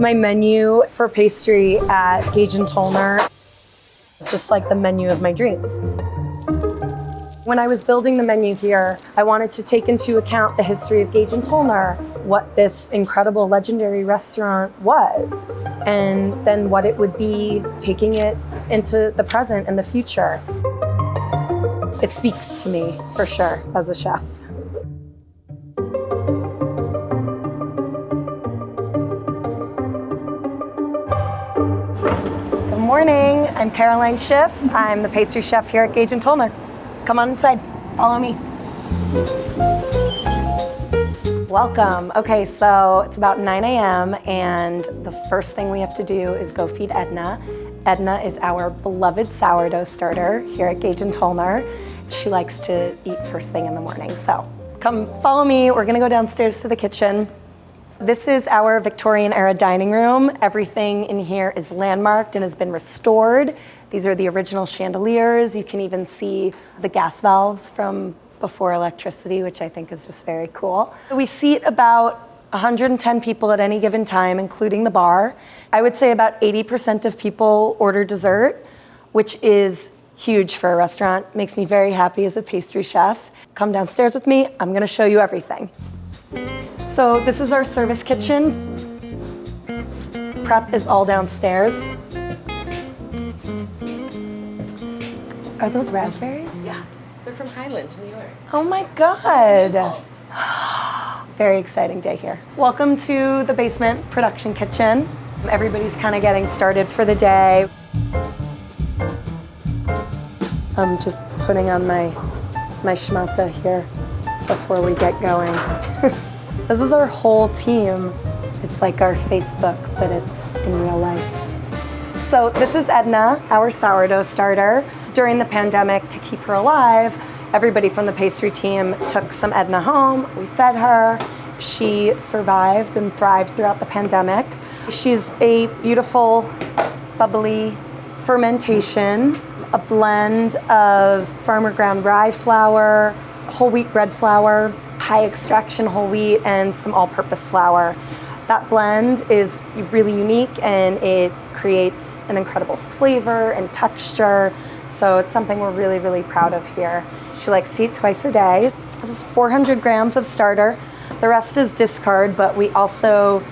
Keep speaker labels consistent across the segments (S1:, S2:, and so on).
S1: My menu for pastry at Gage and Tollner is just like the menu of my dreams. When I was building the menu here, I wanted to take into account the history of Gage and Tollner, what this incredible legendary restaurant was, and then what it would be taking it into the present and the future. It speaks to me, for sure, as a chef. Good morning, I'm Caroline Schiff. I'm the pastry chef here at Gage and Tollner. Come on inside, follow me. Welcome. Okay, so it's about 9 a.m. and the first thing we have to do is go feed Edna. Edna is our beloved sourdough starter here at Gage and Tollner. She likes to eat first thing in the morning. So come follow me. We're gonna go downstairs to the kitchen. This is our Victorian era dining room. Everything in here is landmarked and has been restored. These are the original chandeliers. You can even see the gas valves from before electricity, which I think is just very cool. We seat about 110 people at any given time, including the bar. I would say about 80% of people order dessert, which is huge for a restaurant. Makes me very happy as a pastry chef. Come downstairs with me, I'm gonna show you everything. So this is our service kitchen. Prep is all downstairs. Are those raspberries?
S2: Yeah, they're from Highland, New York.
S1: Oh my God. Very exciting day here. Welcome to the basement production kitchen. Everybody's kind of getting started for the day. I'm just putting on my schmata here before we get going. This is our whole team. It's like our Facebook, but it's in real life. So this is Edna, our sourdough starter. During the pandemic, to keep her alive, everybody from the pastry team took some Edna home. We fed her. She survived and thrived throughout the pandemic. She's a beautiful, bubbly fermentation, a blend of farmer ground rye flour, whole wheat bread flour, high extraction whole wheat, and some all-purpose flour. That blend is really unique and it creates an incredible flavor and texture. So it's something we're really, really proud of here. She likes to eat twice a day. This is 400 grams of starter. The rest is discard, but we also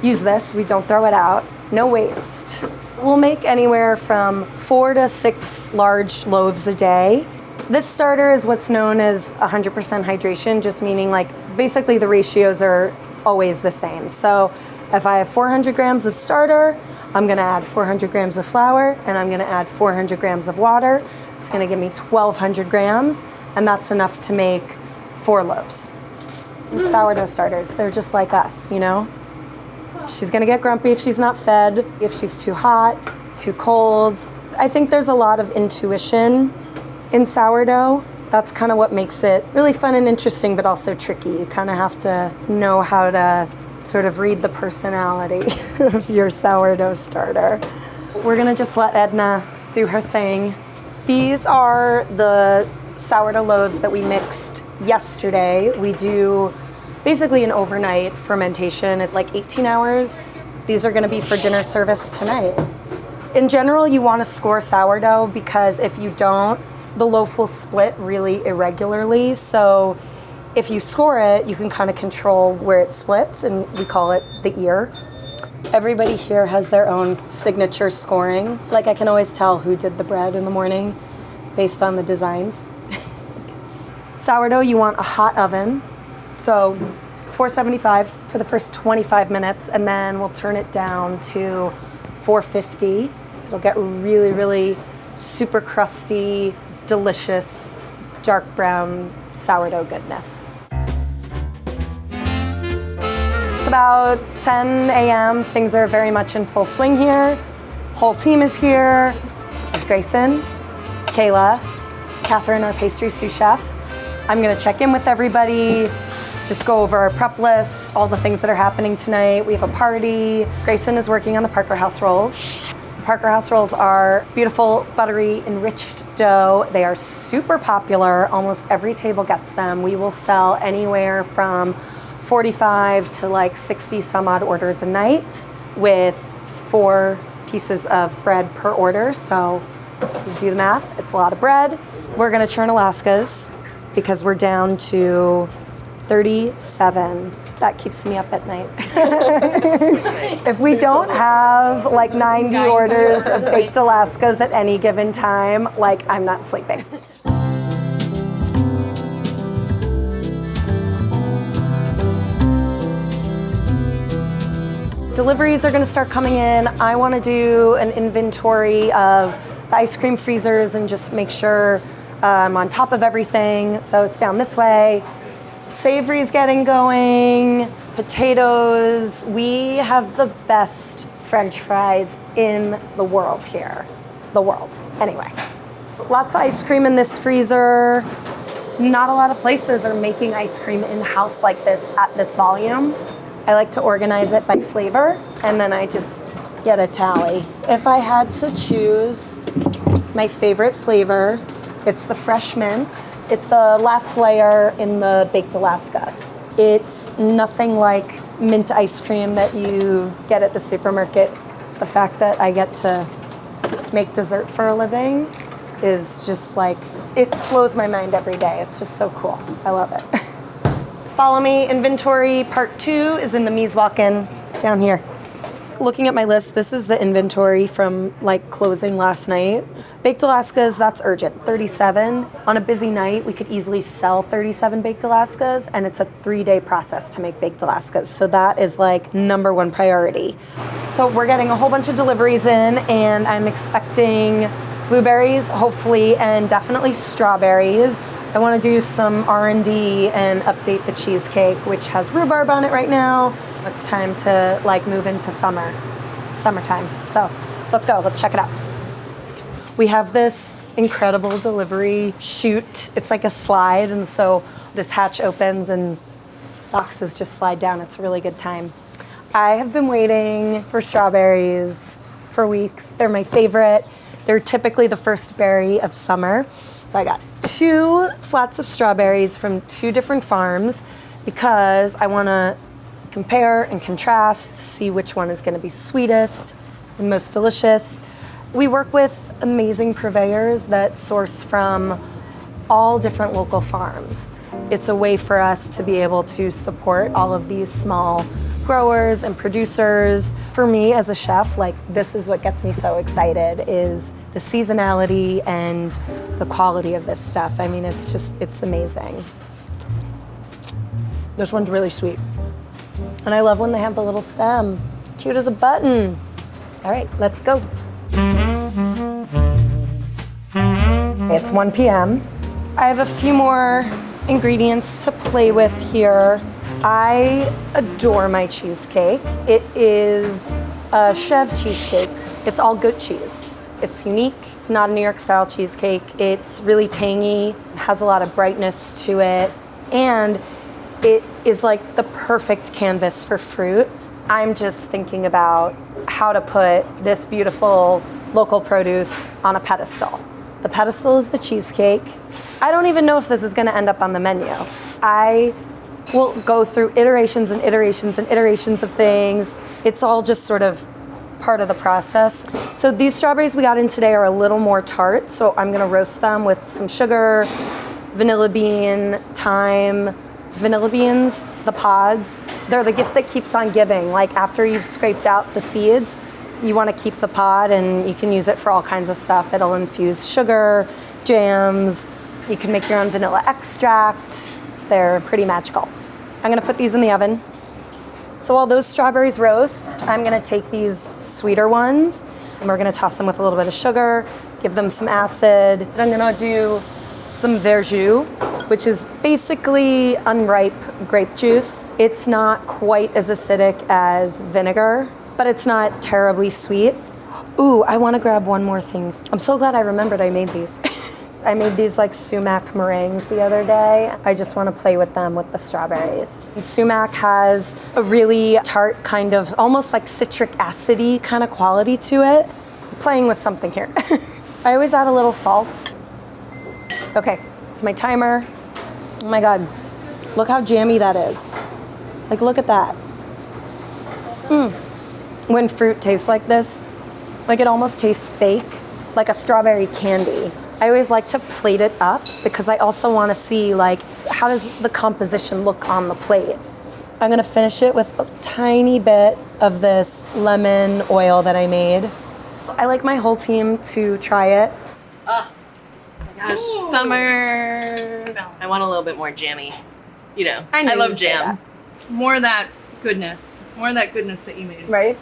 S1: use this. We don't throw it out. No waste. We'll make anywhere from 4 to 6 large loaves a day. This starter is what's known as 100% hydration, just meaning like basically the ratios are always the same. So if I have 400 grams of starter, I'm gonna add 400 grams of flour and I'm gonna add 400 grams of water. It's gonna give me 1,200 grams and that's enough to make 4 loaves. And sourdough starters, they're just like us, you know? She's gonna get grumpy if she's not fed, if she's too hot, too cold. I think there's a lot of intuition in sourdough. That's kind of what makes it really fun and interesting, but also tricky. You kind of have to know how to sort of read the personality of your sourdough starter. We're gonna just let Edna do her thing. These are the sourdough loaves that we mixed yesterday. We do basically an overnight fermentation. It's like 18 hours. These are gonna be for dinner service tonight. In general, you wanna score sourdough because if you don't, the loaf will split really irregularly. So if you score it, you can kind of control where it splits, and we call it the ear. Everybody here has their own signature scoring. Like I can always tell who did the bread in the morning based on the designs. Sourdough, you want a hot oven. So 475 for the first 25 minutes, and then we'll turn it down to 450. It'll get really, really super crusty, delicious, dark brown sourdough goodness. It's about 10 a.m. Things are very much in full swing here. Whole team is here. This is Grayson, Kayla, Catherine, our pastry sous chef. I'm gonna check in with everybody, just go over our prep list, all the things that are happening tonight. We have a party. Grayson is working on the Parker House rolls. Parker House rolls are beautiful, buttery, enriched dough. They are super popular. Almost every table gets them. We will sell anywhere from 45 to like 60 some odd orders a night. with 4 pieces of bread per order. So you do the math, it's a lot of bread. We're gonna churn Alaska's because we're down to 37. That keeps me up at night. If we don't have like 90 orders of baked Alaska's at any given time, like I'm not sleeping. Deliveries are gonna start coming in. I wanna do an inventory of the ice cream freezers and just make sure I'm on top of everything. So it's down this way. Savory's getting going, potatoes. We have the best French fries in the world here. The world, anyway. Lots of ice cream in this freezer. Not a lot of places are making ice cream in-house like this at this volume. I like to organize it by flavor, and then I just get a tally. If I had to choose my favorite flavor, it's the fresh mint. It's the last layer in the baked Alaska. It's nothing like mint ice cream that you get at the supermarket. The fact that I get to make dessert for a living is just like, it blows my mind every day. It's just so cool. I love it. Follow me, inventory part 2 is in the Mise walk-in down here. Looking at my list, this is the inventory from like closing last night. Baked Alaskas, that's urgent, 37. On a busy night, we could easily sell 37 baked Alaskas, and it's a 3-day process to make baked Alaskas. So that is like #1 priority. So we're getting a whole bunch of deliveries in, and I'm expecting blueberries, hopefully, and definitely strawberries. I want to do some R&D and update the cheesecake, which has rhubarb on it right now. It's time to like move into summertime. So let's go, let's check it out. We have this incredible delivery chute. It's like a slide, and so this hatch opens and boxes just slide down. It's a really good time. I have been waiting for strawberries for weeks. They're my favorite. They're typically the first berry of summer. So I got 2 flats of strawberries from 2 different farms because I want to compare and contrast, see which one is going to be sweetest and most delicious. We work with amazing purveyors that source from all different local farms. It's a way for us to be able to support all of these small growers and producers. For me as a chef, like this is what gets me so excited, is the seasonality and the quality of this stuff. I mean, it's amazing. This one's really sweet. And I love when they have the little stem. Cute as a button. All right, let's go. It's 1 p.m. I have a few more ingredients to play with here. I adore my cheesecake. It is a Chev cheesecake. It's all goat cheese. It's unique. It's not a New York style cheesecake. It's really tangy, has a lot of brightness to it, and it is like the perfect canvas for fruit. I'm just thinking about how to put this beautiful local produce on a pedestal. The pedestal is the cheesecake. I don't even know if this is gonna end up on the menu. I will go through iterations and iterations and iterations of things. It's all just sort of part of the process. So these strawberries we got in today are a little more tart, so I'm gonna roast them with some sugar, vanilla bean, thyme. Vanilla beans, the pods, they're the gift that keeps on giving. Like after you've scraped out the seeds, you want to keep the pod, and you can use it for all kinds of stuff. It'll infuse sugar, jams. You can make your own vanilla extract. They're pretty magical. I'm gonna put these in the oven. So while those strawberries roast, I'm gonna take these sweeter ones, and we're gonna toss them with a little bit of sugar, give them some acid. And I'm gonna do some verjus, which is basically unripe grape juice. It's not quite as acidic as vinegar, but it's not terribly sweet. Ooh, I wanna grab one more thing. I'm so glad I remembered I made these. I made these like sumac meringues the other day. I just wanna play with them with the strawberries. And sumac has a really tart kind of, almost like citric acid-y kind of quality to it. I'm playing with something here. I always add a little salt. Okay, it's my timer. Oh my God, look how jammy that is. Like, look at that. when fruit tastes like this, like it almost tastes fake, like a strawberry candy. I always like to plate it up because I also want to see like how does the composition look on the plate. I'm gonna finish it with a tiny bit of this lemon oil that I made. I like my whole team to try it.
S2: Oh my gosh, summer. I want a little bit more jammy. You know, I love jam.
S3: More of that goodness. More of that goodness that you made.
S1: Right?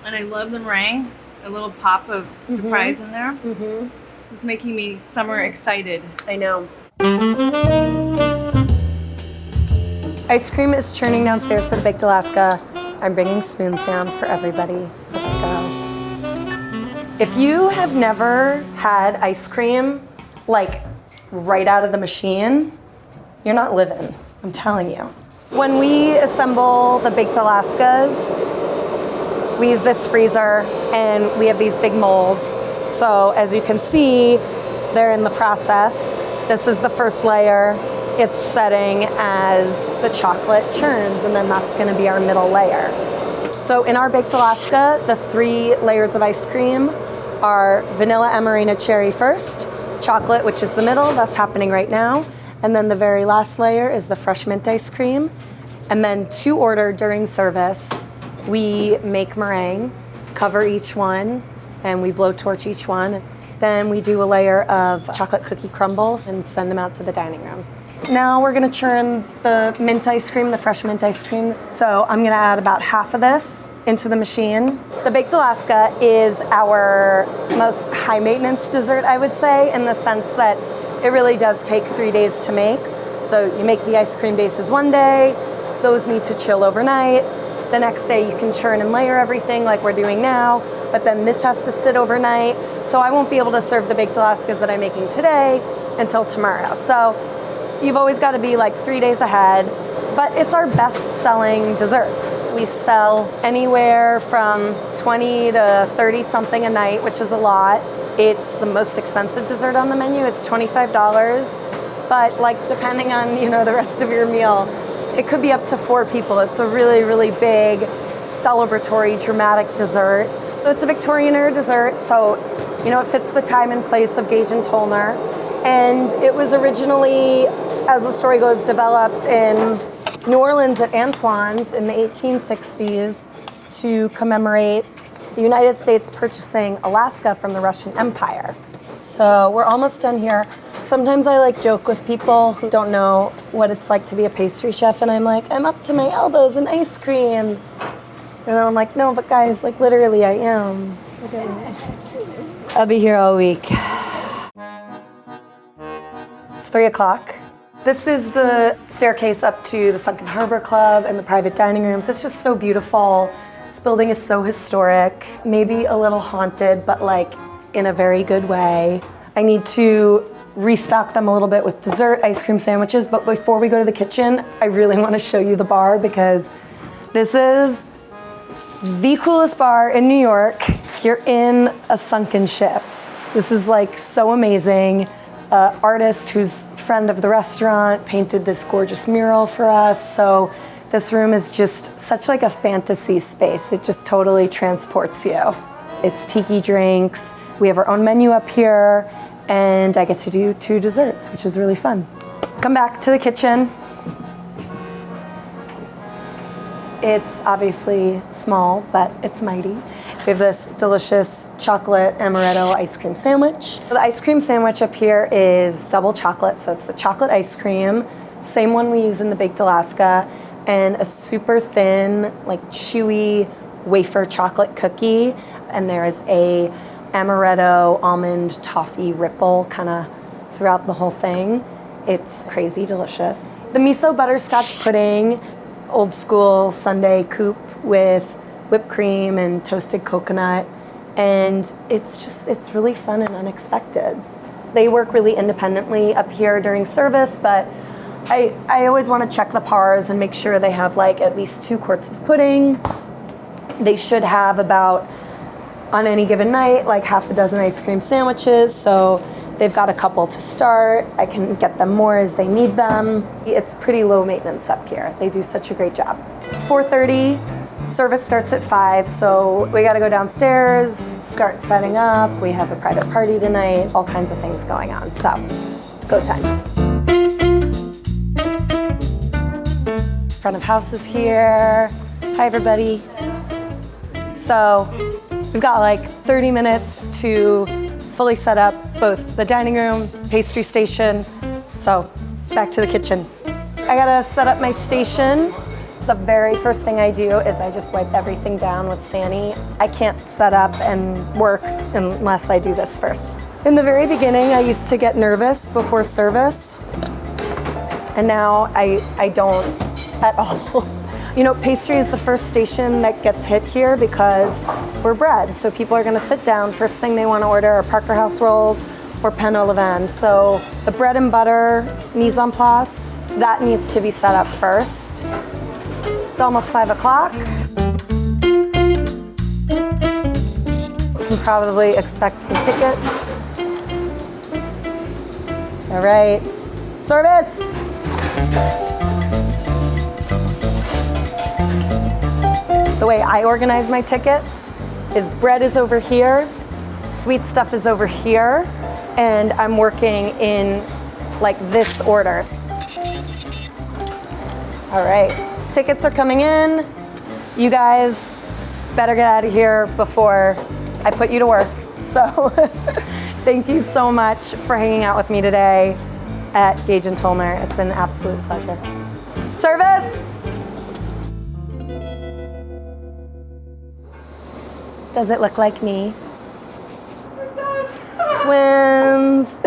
S3: And I love the meringue. A little pop of surprise in there. This is making me summer excited.
S1: I know. Ice cream is churning downstairs for the Baked Alaska. I'm bringing spoons down for everybody. Let's go. If you have never had ice cream, like right out of the machine, you're not living, I'm telling you. When we assemble the Baked Alaskas, we use this freezer and we have these big molds. So as you can see, they're in the process. This is the first layer. It's setting as the chocolate churns, and then that's gonna be our middle layer. So in our Baked Alaska, the 3 layers of ice cream are vanilla Amarena cherry first, chocolate, which is the middle, that's happening right now, and then the very last layer is the fresh mint ice cream. And then to order during service, we make meringue, cover each one, and we blowtorch each one. Then we do a layer of chocolate cookie crumbles and send them out to the dining rooms. Now we're gonna churn the mint ice cream, the fresh mint ice cream. So I'm gonna add about half of this into the machine. The Baked Alaska is our most high maintenance dessert, I would say, in the sense that it really does take 3 days to make. So you make the ice cream bases one day, those need to chill overnight. The next day you can churn and layer everything like we're doing now, but then this has to sit overnight. So I won't be able to serve the Baked Alaskas that I'm making today until tomorrow. So you've always got to be like 3 days ahead, but it's our best selling dessert. We sell anywhere from 20 to 30 something a night, which is a lot. It's the most expensive dessert on the menu. It's $25, but like depending on, you know, the rest of your meal, it could be up to 4 people. It's a really, really big, celebratory, dramatic dessert. So it's a Victorian era dessert, so you know, it fits the time and place of Gage and Tollner. And it was originally, as the story goes, developed in New Orleans at Antoine's in the 1860s to commemorate the United States purchasing Alaska from the Russian Empire. So we're almost done here. Sometimes I like joke with people who don't know what it's like to be a pastry chef, and I'm like, I'm up to my elbows in ice cream. And then I'm like, no, but guys, like literally I am. Look at me. I'll be here all week. It's 3 o'clock. This is the staircase up to the Sunken Harbor Club and the private dining rooms. It's just so beautiful. This building is so historic, maybe a little haunted, but like in a very good way. I need to restock them a little bit with dessert, ice cream sandwiches, but before we go to the kitchen, I really want to show you the bar because this is the coolest bar in New York. You're in a sunken ship. This is like so amazing. Artist who's friend of the restaurant painted this gorgeous mural for us. So this room is just such like a fantasy space. It just totally transports you. It's tiki drinks. We have our own menu up here, and I get to do 2 desserts, which is really fun. Come back to the kitchen. It's obviously small, but it's mighty. We have this delicious chocolate amaretto ice cream sandwich. The ice cream sandwich up here is double chocolate, so it's the chocolate ice cream, same one we use in the Baked Alaska, and a super thin, like chewy wafer chocolate cookie. And there is a amaretto almond toffee ripple kind of throughout the whole thing. It's crazy delicious. The miso butterscotch pudding, old school Sunday coupe with whipped cream and toasted coconut, and it's really fun and unexpected. They work really independently up here during service, but I always want to check the pars and make sure they have like at least 2 quarts of pudding. They should have about, on any given night, like half a dozen ice cream sandwiches, so they've got a couple to start. I can get them more as they need them. It's pretty low maintenance up here. They do such a great job. It's 4:30. Service starts at 5, so we gotta go downstairs, start setting up. We have a private party tonight, all kinds of things going on. So it's go time. Front of house is here. Hi, everybody. So we've got like 30 minutes to fully set up both the dining room, pastry station. So back to the kitchen. I gotta set up my station. The very first thing I do is I just wipe everything down with Sani. I can't set up and work unless I do this first. In the very beginning, I used to get nervous before service, and now I don't at all. You know, pastry is the first station that gets hit here because we're bread, so people are gonna sit down. First thing they wanna order are Parker House rolls or Pehlivan. So the bread and butter mise en place, that needs to be set up first. It's almost 5 o'clock. You can probably expect some tickets. All right, service. The way I organize my tickets is bread is over here, sweet stuff is over here, and I'm working in like this order. All right. Tickets are coming in. You guys better get out of here before I put you to work. So thank you so much for hanging out with me today at Gage and Tollner. It's been an absolute pleasure. Service! Does it look like me? Twins!